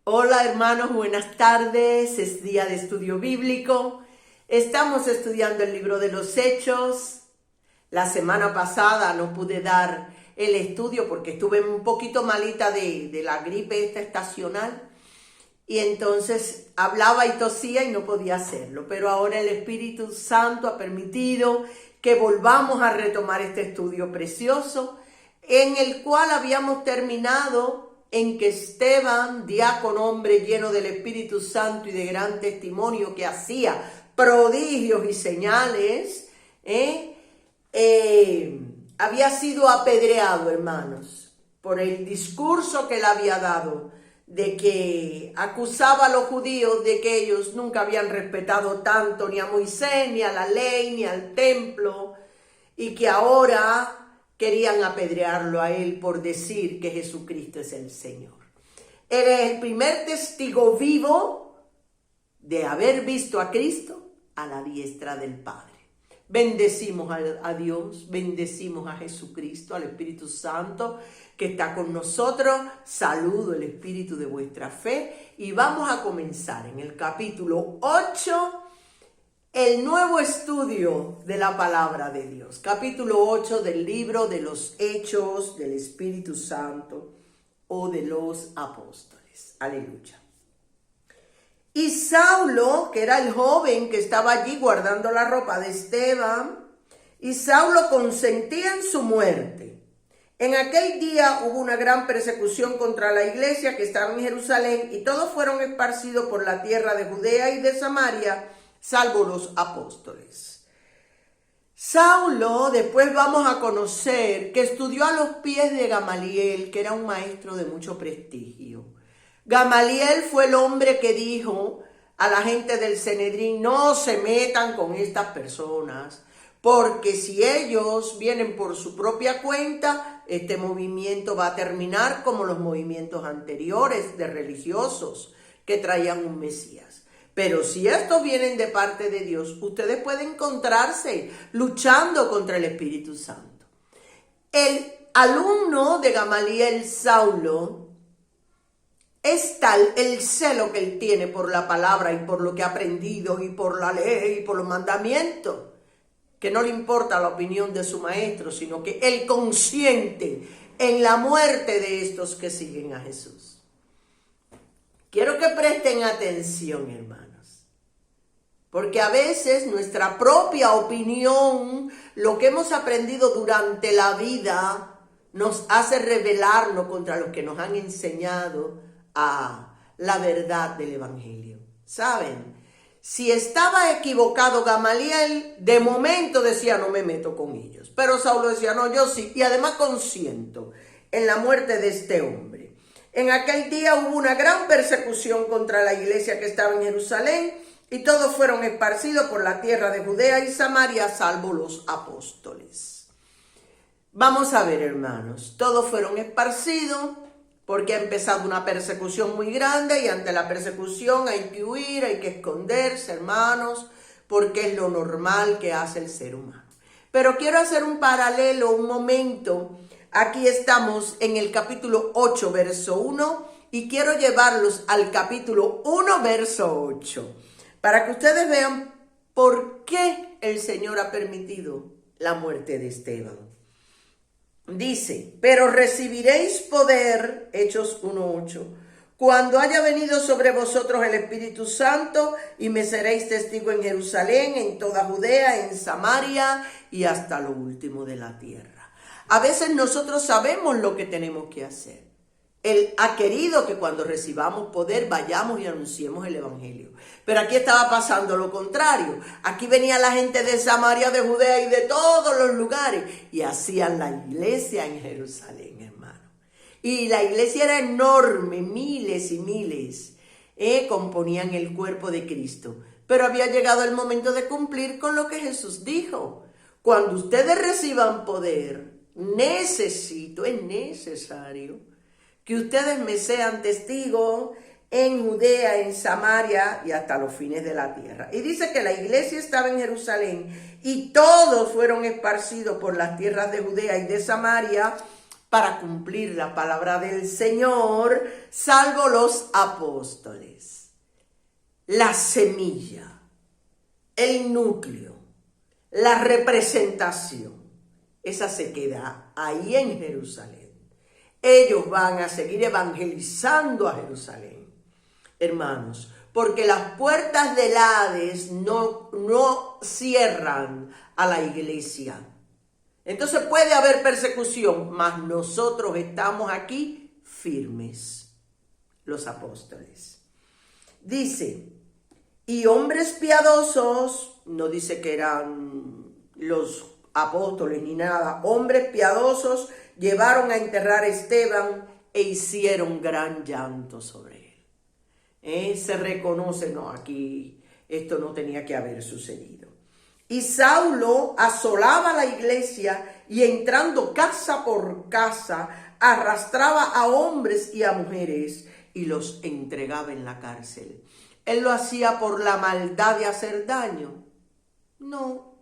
Hola hermanos, buenas tardes, es día de estudio bíblico. Estamos estudiando el libro de los Hechos. La semana pasada no pude dar el estudio porque estuve un poquito malita de la gripe esta estacional. Y entonces hablaba y tosía y no podía hacerlo. Pero ahora el Espíritu Santo ha permitido que volvamos a retomar este estudio precioso en el cual habíamos terminado en que Esteban, diácono, hombre lleno del Espíritu Santo y de gran testimonio que hacía prodigios y señales, había sido apedreado, hermanos, por el discurso que él había dado, de que acusaba a los judíos de que ellos nunca habían respetado tanto ni a Moisés, ni a la ley, ni al templo, y que ahora querían apedrearlo a él por decir que Jesucristo es el Señor. Él es el primer testigo vivo de haber visto a Cristo a la diestra del Padre. Bendecimos a Dios, bendecimos a Jesucristo, al Espíritu Santo que está con nosotros. Saludo el espíritu de vuestra fe y vamos a comenzar en el capítulo 8, el nuevo estudio de la palabra de Dios. Capítulo 8 del libro de los Hechos del Espíritu Santo o de los Apóstoles. Aleluya. Y Saulo, que era el joven que estaba allí guardando la ropa de Esteban, y Saulo consentía en su muerte. En aquel día hubo una gran persecución contra la iglesia que estaba en Jerusalén, y todos fueron esparcidos por la tierra de Judea y de Samaria, salvo los apóstoles. Saulo, después vamos a conocer que estudió a los pies de Gamaliel, que era un maestro de mucho prestigio. Gamaliel fue el hombre que dijo a la gente del Sanedrín: no se metan con estas personas, porque si ellos vienen por su propia cuenta, este movimiento va a terminar como los movimientos anteriores de religiosos que traían un Mesías. Pero si estos vienen de parte de Dios, ustedes pueden encontrarse luchando contra el Espíritu Santo. El alumno de Gamaliel, Saulo, es tal el celo que él tiene por la palabra y por lo que ha aprendido y por la ley y por los mandamientos, que no le importa la opinión de su maestro, sino que él consiente en la muerte de estos que siguen a Jesús. Quiero que presten atención, hermanos, porque a veces nuestra propia opinión, lo que hemos aprendido durante la vida, nos hace rebelarnos contra los que nos han enseñado a la verdad del Evangelio. ¿Saben? Si estaba equivocado Gamaliel, de momento decía: no me meto con ellos. Pero Saulo decía: no, yo sí. Y además consiento en la muerte de este hombre. En aquel día hubo una gran persecución contra la iglesia que estaba en Jerusalén, y todos fueron esparcidos por la tierra de Judea y Samaria, salvo los apóstoles. Vamos a ver, hermanos, todos fueron esparcidos porque ha empezado una persecución muy grande, y ante la persecución hay que huir, hay que esconderse, hermanos, porque es lo normal que hace el ser humano. Pero quiero hacer un paralelo, un momento. Aquí estamos en el capítulo 8, verso 1, y quiero llevarlos al capítulo 1, verso 8, para que ustedes vean por qué el Señor ha permitido la muerte de Esteban. Dice: pero recibiréis poder, Hechos 1:8, cuando haya venido sobre vosotros el Espíritu Santo, y me seréis testigo en Jerusalén, en toda Judea, en Samaria y hasta lo último de la tierra. A veces nosotros sabemos lo que tenemos que hacer. Él ha querido que cuando recibamos poder vayamos y anunciemos el Evangelio. Pero aquí estaba pasando lo contrario. Aquí venía la gente de Samaria, de Judea y de todos los lugares, y hacían la iglesia en Jerusalén, hermano. Y la iglesia era enorme, miles y miles, componían el cuerpo de Cristo. Pero había llegado el momento de cumplir con lo que Jesús dijo: cuando ustedes reciban poder, es necesario que ustedes me sean testigos en Judea, en Samaria y hasta los fines de la tierra. Y dice que la iglesia estaba en Jerusalén y todos fueron esparcidos por las tierras de Judea y de Samaria, para cumplir la palabra del Señor, salvo los apóstoles. La semilla, el núcleo, la representación, esa se queda ahí en Jerusalén. Ellos van a seguir evangelizando a Jerusalén, hermanos, porque las puertas del Hades no cierran a la iglesia. Entonces puede haber persecución, mas nosotros estamos aquí firmes, los apóstoles. Dice, y hombres piadosos, no dice que eran los apóstoles ni nada, hombres piadosos llevaron a enterrar a Esteban e hicieron gran llanto sobre él. Se reconoce, no, aquí esto no tenía que haber sucedido. Y Saulo asolaba la iglesia y entrando casa por casa, arrastraba a hombres y a mujeres y los entregaba en la cárcel. ¿Él lo hacía por la maldad de hacer daño? No,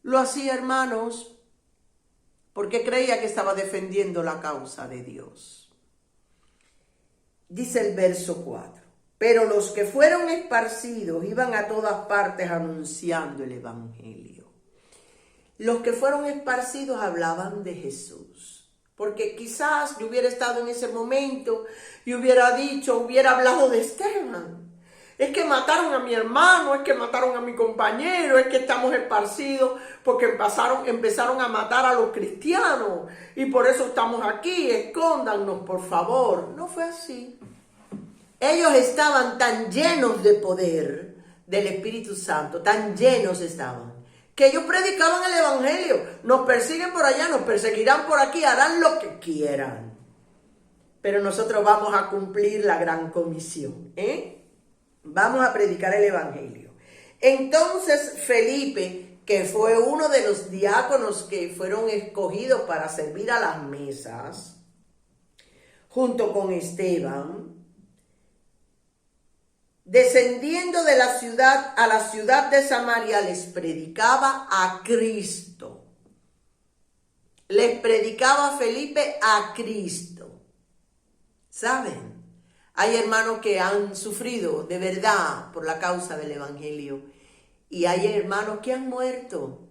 lo hacía, hermanos, porque creía que estaba defendiendo la causa de Dios. Dice el verso 4. Pero los que fueron esparcidos iban a todas partes anunciando el evangelio. Los que fueron esparcidos hablaban de Jesús. Porque quizás yo hubiera estado en ese momento y hubiera hablado de Esteban. Es que mataron a mi hermano, es que mataron a mi compañero, es que estamos esparcidos porque empezaron a matar a los cristianos y por eso estamos aquí, escóndanos por favor. No fue así. Ellos estaban tan llenos de poder del Espíritu Santo, tan llenos estaban, que ellos predicaban el evangelio. Nos persiguen por allá, nos perseguirán por aquí, harán lo que quieran. Pero nosotros vamos a cumplir la gran comisión, Vamos a predicar el evangelio. Entonces Felipe, que fue uno de los diáconos que fueron escogidos para servir a las mesas, junto con Esteban, descendiendo de la ciudad a la ciudad de Samaria, les predicaba a Cristo. Les predicaba Felipe a Cristo. ¿Saben? Hay hermanos que han sufrido de verdad por la causa del evangelio. Y hay hermanos que han muerto.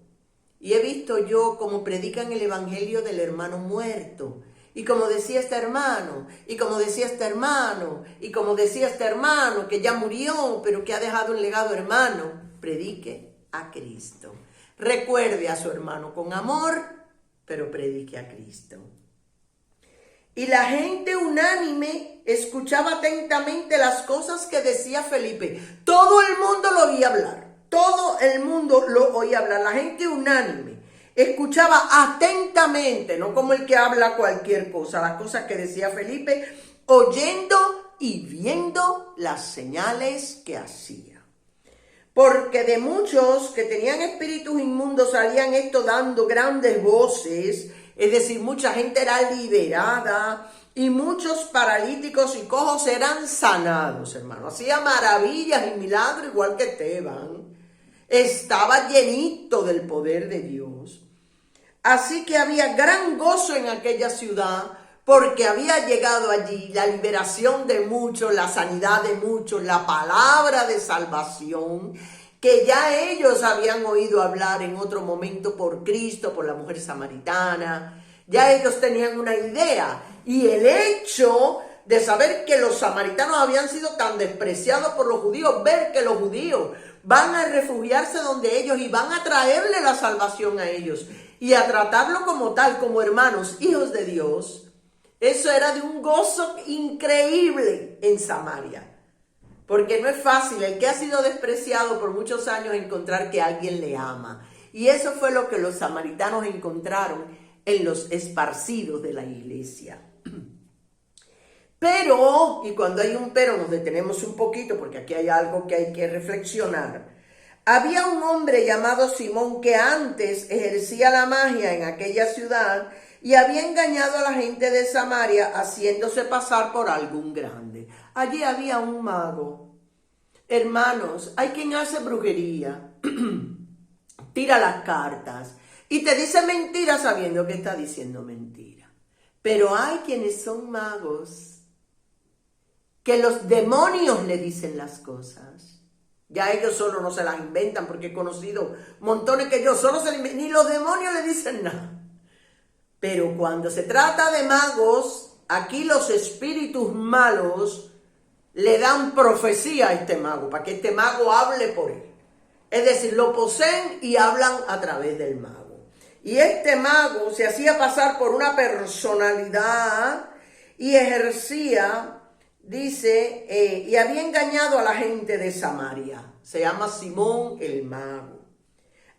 Y he visto yo cómo predican el evangelio del hermano muerto. Y como decía este hermano, y como decía este hermano, y como decía este hermano que ya murió, pero que ha dejado un legado, hermano, predique a Cristo. Recuerde a su hermano con amor, pero predique a Cristo. Y la gente unánime escuchaba atentamente las cosas que decía Felipe. Todo el mundo lo oía hablar. Todo el mundo lo oía hablar. La gente unánime escuchaba atentamente, no como el que habla cualquier cosa, las cosas que decía Felipe, oyendo y viendo las señales que hacía. Porque de muchos que tenían espíritus inmundos salían esto dando grandes voces. Es decir, mucha gente era liberada y muchos paralíticos y cojos eran sanados, hermano. Hacía maravillas y milagros igual que Esteban. Estaba llenito del poder de Dios. Así que había gran gozo en aquella ciudad porque había llegado allí la liberación de muchos, la sanidad de muchos, la palabra de salvación que ya ellos habían oído hablar en otro momento por Cristo, por la mujer samaritana. Ya ellos tenían una idea. Y el hecho de saber que los samaritanos habían sido tan despreciados por los judíos, ver que los judíos van a refugiarse donde ellos y van a traerle la salvación a ellos y a tratarlo como tal, como hermanos, hijos de Dios, eso era de un gozo increíble en Samaria. Porque no es fácil, el que ha sido despreciado por muchos años, encontrar que alguien le ama. Y eso fue lo que los samaritanos encontraron en los esparcidos de la iglesia. Pero, y cuando hay un pero nos detenemos un poquito porque aquí hay algo que hay que reflexionar. Había un hombre llamado Simón que antes ejercía la magia en aquella ciudad y había engañado a la gente de Samaria haciéndose pasar por algún grande. Allí había un mago. Hermanos, hay quien hace brujería, tira las cartas y te dice mentira sabiendo que está diciendo mentira. Pero hay quienes son magos que los demonios le dicen las cosas. Ya ellos solo no se las inventan, porque he conocido montones que ellos solo se las inventan, ni los demonios le dicen nada. Pero cuando se trata de magos, aquí los espíritus malos le dan profecía a este mago, para que este mago hable por él. Es decir, lo poseen y hablan a través del mago. Y este mago se hacía pasar por una personalidad y ejercía, dice, y había engañado a la gente de Samaria. Se llama Simón el mago.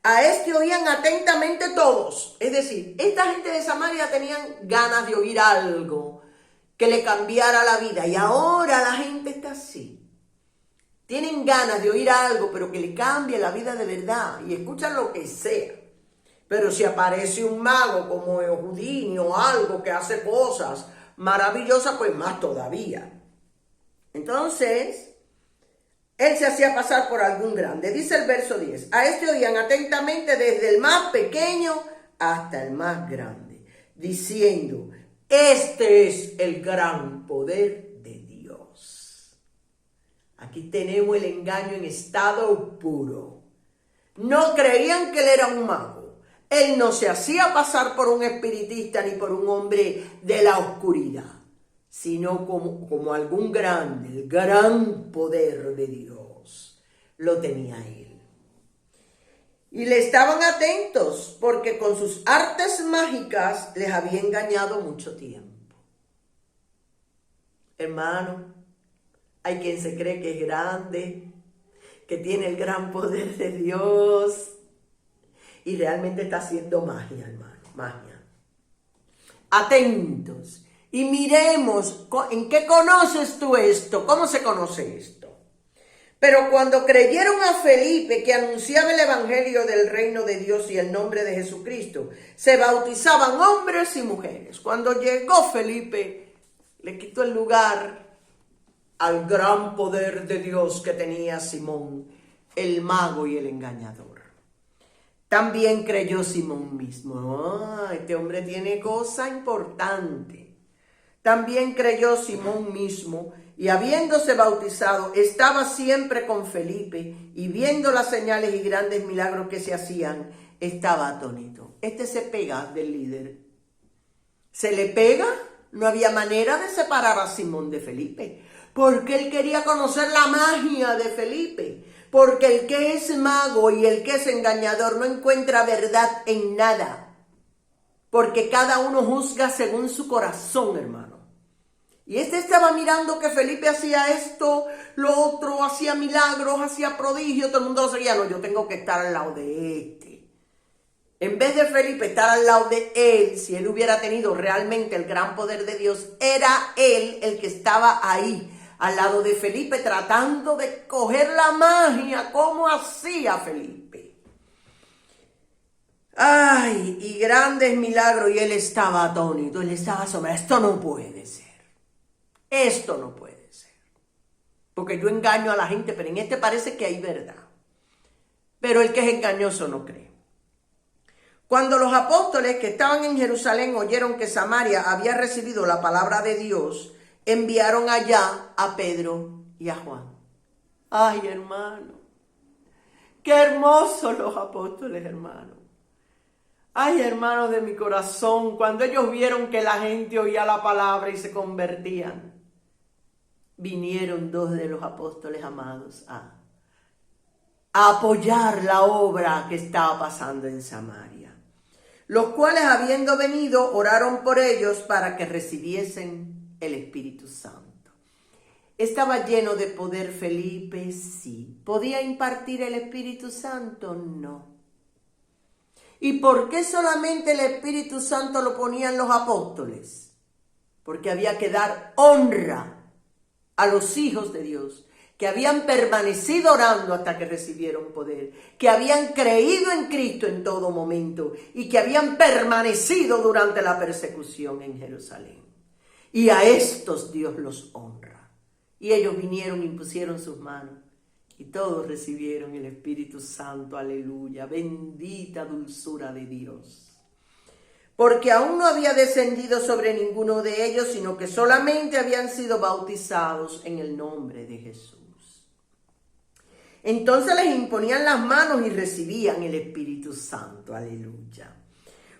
A este oían atentamente todos. Es decir, esta gente de Samaria tenían ganas de oír algo que le cambiara la vida. Y ahora la gente está así. Tienen ganas de oír algo, pero que le cambie la vida de verdad. Y escuchan lo que sea. Pero si aparece un mago como Houdini o algo que hace cosas maravillosas, pues más todavía. Entonces, él se hacía pasar por algún grande. Dice el verso 10. A este oían atentamente desde el más pequeño hasta el más grande, diciendo: este es el gran poder de Dios. Aquí tenemos el engaño en estado puro. No creían que él era un mago. Él no se hacía pasar por un espiritista ni por un hombre de la oscuridad, sino como algún grande, el gran poder de Dios lo tenía él. Y le estaban atentos porque con sus artes mágicas les había engañado mucho tiempo. Hermano, hay quien se cree que es grande, que tiene el gran poder de Dios y realmente está haciendo magia, hermano, magia. Atentos. Y miremos, ¿en qué conoces tú esto? ¿Cómo se conoce esto? Pero cuando creyeron a Felipe, que anunciaba el evangelio del reino de Dios y el nombre de Jesucristo, se bautizaban hombres y mujeres. Cuando llegó Felipe, le quitó el lugar al gran poder de Dios que tenía Simón, el mago y el engañador. También creyó Simón mismo. Este hombre tiene cosa importante. También creyó Simón mismo, y habiéndose bautizado, estaba siempre con Felipe, y viendo las señales y grandes milagros que se hacían, estaba atónito. Este se pega del líder. Se le pega. No había manera de separar a Simón de Felipe, porque él quería conocer la magia de Felipe. Porque el que es mago y el que es engañador no encuentra verdad en nada. Porque cada uno juzga según su corazón, hermano. Y este estaba mirando que Felipe hacía esto, lo otro, hacía milagros, hacía prodigios, todo el mundo lo seguía. No, yo tengo que estar al lado de este. En vez de Felipe estar al lado de él, si él hubiera tenido realmente el gran poder de Dios, era él el que estaba ahí, al lado de Felipe, tratando de coger la magia, como hacía Felipe. Ay, y grandes milagros, y él estaba atónito, él estaba asombrado. Esto no puede ser. Esto no puede ser. Porque yo engaño a la gente, pero en este parece que hay verdad. Pero el que es engañoso no cree. Cuando los apóstoles que estaban en Jerusalén oyeron que Samaria había recibido la palabra de Dios, enviaron allá a Pedro y a Juan. Ay, hermano, qué hermosos los apóstoles, hermano. Ay, hermanos de mi corazón, cuando ellos vieron que la gente oía la palabra y se convertían, vinieron dos de los apóstoles amados a apoyar la obra que estaba pasando en Samaria, los cuales, habiendo venido, oraron por ellos para que recibiesen el Espíritu Santo. ¿Estaba lleno de poder Felipe? Sí. ¿Podía impartir el Espíritu Santo? No. ¿Y por qué solamente el Espíritu Santo lo ponían los apóstoles? Porque había que dar honra a los hijos de Dios, que habían permanecido orando hasta que recibieron poder, que habían creído en Cristo en todo momento y que habían permanecido durante la persecución en Jerusalén. Y a estos Dios los honra. Y ellos vinieron y impusieron sus manos. Y todos recibieron el Espíritu Santo, aleluya, bendita dulzura de Dios. porque aún no había descendido sobre ninguno de ellos, sino que solamente habían sido bautizados en el nombre de Jesús. Entonces les imponían las manos y recibían el Espíritu Santo. Aleluya.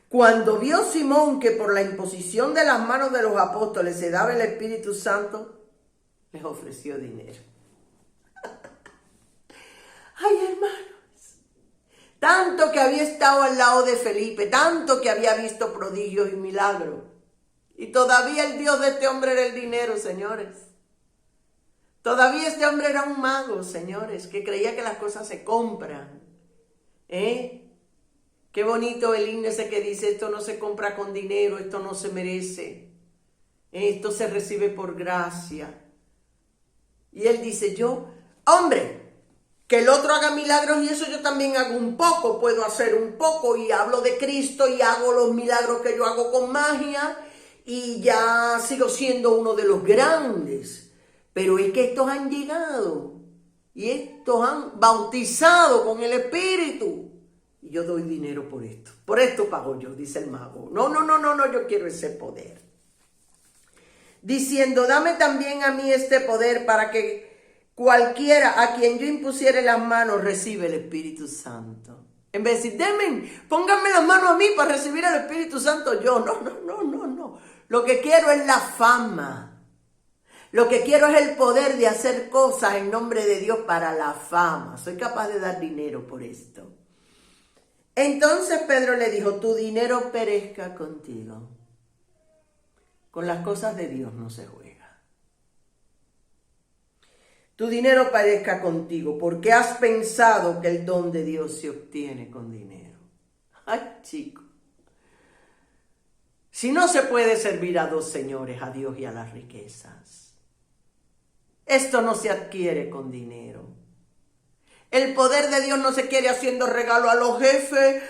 Cuando vio Simón que por la imposición de las manos de los apóstoles se daba el Espíritu Santo, les ofreció dinero. Ay, hermanos, tanto que había estado al lado de Felipe, tanto que había visto prodigios y milagros. Y todavía el Dios de este hombre era el dinero, señores. Todavía este hombre era un mago, señores, que creía que las cosas se compran. Qué bonito el himno ese que dice, esto no se compra con dinero, esto no se merece. Esto se recibe por gracia. Y él dice, hombre, que el otro haga milagros y eso yo también hago un poco, puedo hacer un poco y hablo de Cristo y hago los milagros que yo hago con magia y ya sigo siendo uno de los grandes. Pero es que estos han llegado y estos han bautizado con el Espíritu. Y yo doy dinero por esto pago yo, dice el mago. No, yo quiero ese poder. Diciendo, dame también a mí este poder para que cualquiera a quien yo impusiere las manos recibe el Espíritu Santo. En vez de decir, pónganme las manos a mí para recibir el Espíritu Santo yo. No. Lo que quiero es la fama. Lo que quiero es el poder de hacer cosas en nombre de Dios para la fama. Soy capaz de dar dinero por esto. Entonces Pedro le dijo, tu dinero perezca contigo. Con las cosas de Dios no se juega. Tu dinero perezca contigo porque has pensado que el don de Dios se obtiene con dinero. Ay, chico. Si no se puede servir a dos señores, a Dios y a las riquezas. Esto no se adquiere con dinero. El poder de Dios no se quiere haciendo regalo a los jefes,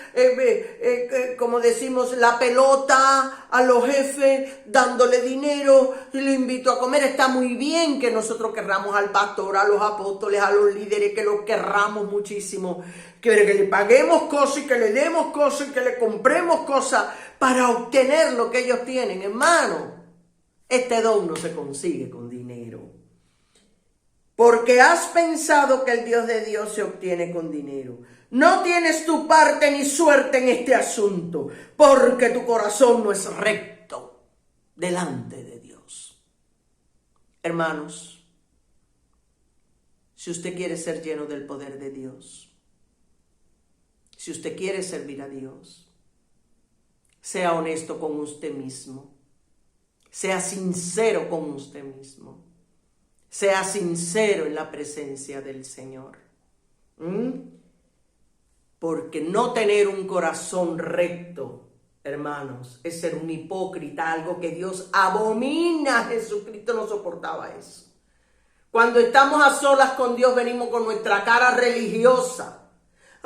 como decimos, la pelota a los jefes, dándole dinero, y le invito a comer. Está muy bien que nosotros querramos al pastor, a los apóstoles, a los líderes, que los querramos muchísimo, que le paguemos cosas y que le demos cosas y que le compremos cosas para obtener lo que ellos tienen. Hermano, este don no se consigue con dinero. Porque has pensado que el Dios de Dios se obtiene con dinero. No tienes tu parte ni suerte en este asunto, porque tu corazón no es recto delante de Dios. Hermanos, si usted quiere ser lleno del poder de Dios, si usted quiere servir a Dios, sea honesto con usted mismo, sea sincero con usted mismo. Sea sincero en la presencia del Señor. Porque no tener un corazón recto, hermanos, es ser un hipócrita, algo que Dios abomina. Jesucristo no soportaba eso. Cuando estamos a solas con Dios, venimos con nuestra cara religiosa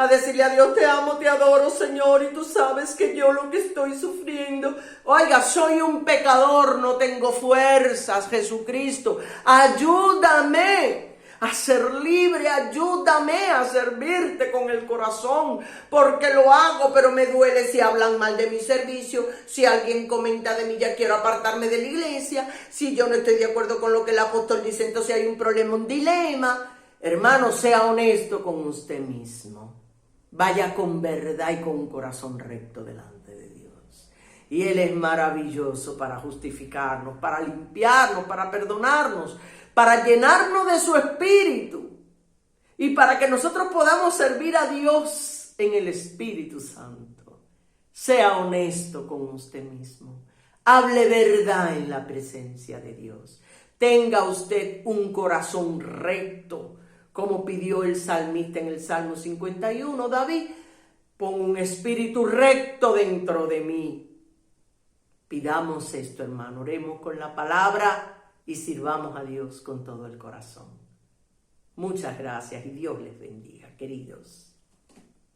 a decirle a Dios, te amo, te adoro, Señor, y tú sabes que yo lo que estoy sufriendo, oiga, soy un pecador, no tengo fuerzas, Jesucristo, ayúdame a ser libre, ayúdame a servirte con el corazón, porque lo hago, pero me duele si hablan mal de mi servicio, si alguien comenta de mí, ya quiero apartarme de la iglesia, si yo no estoy de acuerdo con lo que el apóstol dice, entonces hay un problema, un dilema. Hermano, sea honesto con usted mismo. Vaya con verdad y con un corazón recto delante de Dios. Y Él es maravilloso para justificarnos, para limpiarnos, para perdonarnos, para llenarnos de su Espíritu y para que nosotros podamos servir a Dios en el Espíritu Santo. Sea honesto con usted mismo. Hable verdad en la presencia de Dios. Tenga usted un corazón recto, como pidió el salmista en el Salmo 51, David, pon un espíritu recto dentro de mí. Pidamos esto, hermano, oremos con la palabra y sirvamos a Dios con todo el corazón. Muchas gracias y Dios les bendiga, queridos.